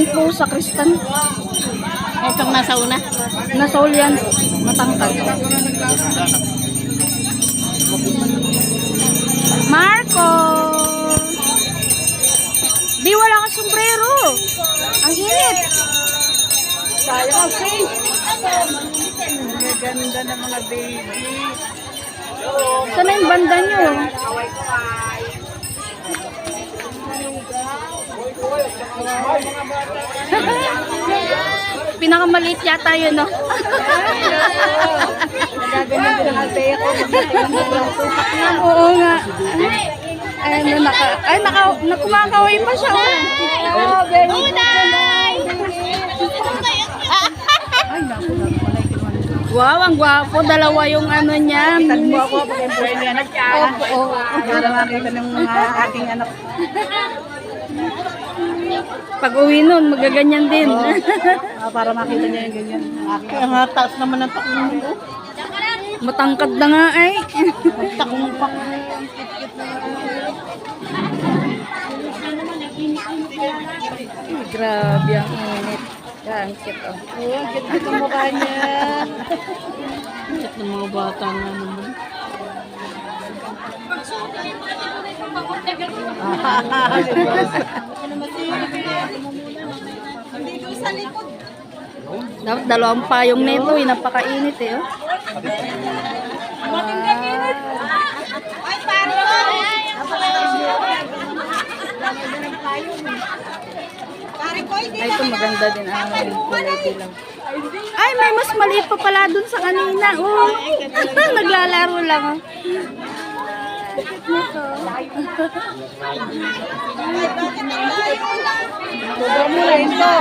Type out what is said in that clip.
yan po sa Kristan. Itong nasa una. Nasaul yan. Matangkad. Marco! Di wala ka sombrero. Ang init. Sayang, okay. Ang ganda ng mga baby. Sana yung banda nyo? Pinakamaliit yata yun, no? Nagaganyan din ang alteya ko. Oo nga. Ay, kumakaway pa siya. Oh, very good. Wow, ang gwapo. Dalawa yung ano niya. Tagmo ako pag employee niya nagkaya. Oo. Para makita ng mga aking anak. Pag uwi nun, magaganyan din. Para makita niya yung ganyan. Kaya nga taas naman ang takong mo. Matangkad na nga ay. Takong pak. Grabe ang init. Ang cute, oh. Oo, ang cute ang mukha niya. Cute ng mga bata nga naman. Dapat dalawang payong nito, napakainit eh. Oh. Ay, ito maganda din ang kulay dilaw. Ay, may mas maliit pa pala dun sa kanina. Oh. Naglalaro lang. Oh. Sobrang mura ito.